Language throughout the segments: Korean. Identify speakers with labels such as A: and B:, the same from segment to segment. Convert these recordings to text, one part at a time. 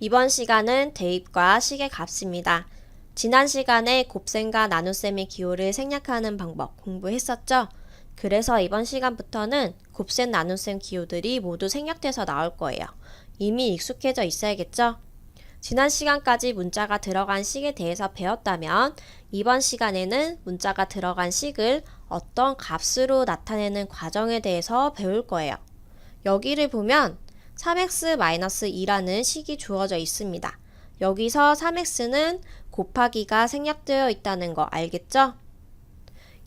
A: 이번 시간은 대입과 식의 값입니다. 지난 시간에 곱셈과 나눗셈의 기호를 생략하는 방법 공부했었죠? 그래서 이번 시간부터는 곱셈 나눗셈 기호들이 모두 생략돼서 나올 거예요. 이미 익숙해져 있어야겠죠? 지난 시간까지 문자가 들어간 식에 대해서 배웠다면 이번 시간에는 문자가 들어간 식을 어떤 값으로 나타내는 과정에 대해서 배울 거예요. 여기를 보면 3x-2라는 식이 주어져 있습니다. 여기서 3x는 곱하기가 생략되어 있다는 거 알겠죠?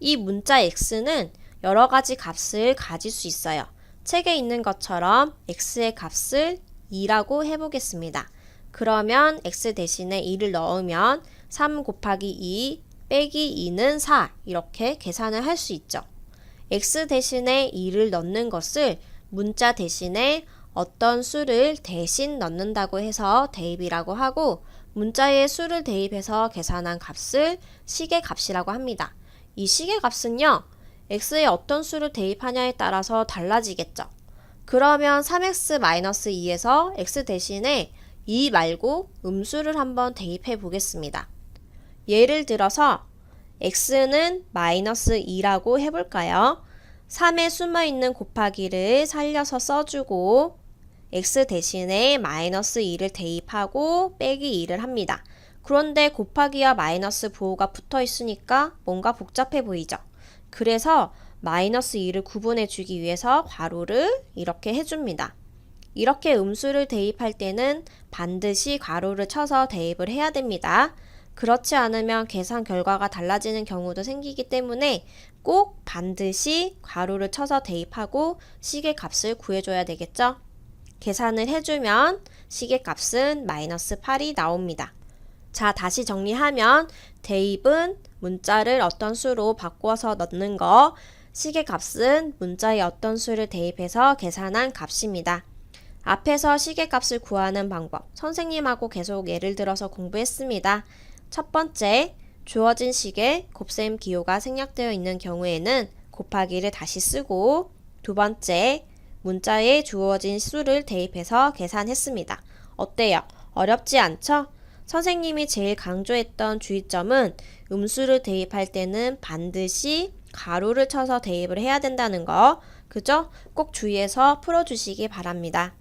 A: 이 문자 x는 여러 가지 값을 가질 수 있어요. 책에 있는 것처럼 x의 값을 2라고 해보겠습니다. 그러면 x 대신에 2를 넣으면 3 곱하기 2 빼기 2는 4 이렇게 계산을 할 수 있죠. x 대신에 2를 넣는 것을 문자 대신에 어떤 수를 대신 넣는다고 해서 대입이라고 하고 문자에 수를 대입해서 계산한 값을 식의 값이라고 합니다. 이 식의 값은요. x에 어떤 수를 대입하냐에 따라서 달라지겠죠. 그러면 3x-2에서 x 대신에 2 말고 음수를 한번 대입해 보겠습니다. 예를 들어서 x는 -2라고 해볼까요? 3에 숨어있는 곱하기를 살려서 써주고 x 대신에 -2를 대입하고 빼기 2를 합니다. 그런데 곱하기와 마이너스 부호가 붙어 있으니까 뭔가 복잡해 보이죠? 그래서 -2를 구분해 주기 위해서 괄호를 이렇게 해줍니다. 이렇게 음수를 대입할 때는 반드시 괄호를 쳐서 대입을 해야 됩니다. 그렇지 않으면 계산 결과가 달라지는 경우도 생기기 때문에 꼭 반드시 괄호를 쳐서 대입하고 식의 값을 구해줘야 되겠죠? 계산을 해주면 식의 값은 -8이 나옵니다. 자, 다시 정리하면 대입은 문자를 어떤 수로 바꿔서 넣는 거, 식의 값은 문자에 어떤 수를 대입해서 계산한 값입니다. 앞에서 식의 값을 구하는 방법, 선생님하고 계속 예를 들어서 공부했습니다. 첫 번째, 주어진 식에 곱셈 기호가 생략되어 있는 경우에는 곱하기를 다시 쓰고, 두 번째, 문자에 주어진 수를 대입해서 계산했습니다. 어때요? 어렵지 않죠? 선생님이 제일 강조했던 주의점은 음수를 대입할 때는 반드시 가로를 쳐서 대입을 해야 된다는 거, 그죠? 꼭 주의해서 풀어주시기 바랍니다.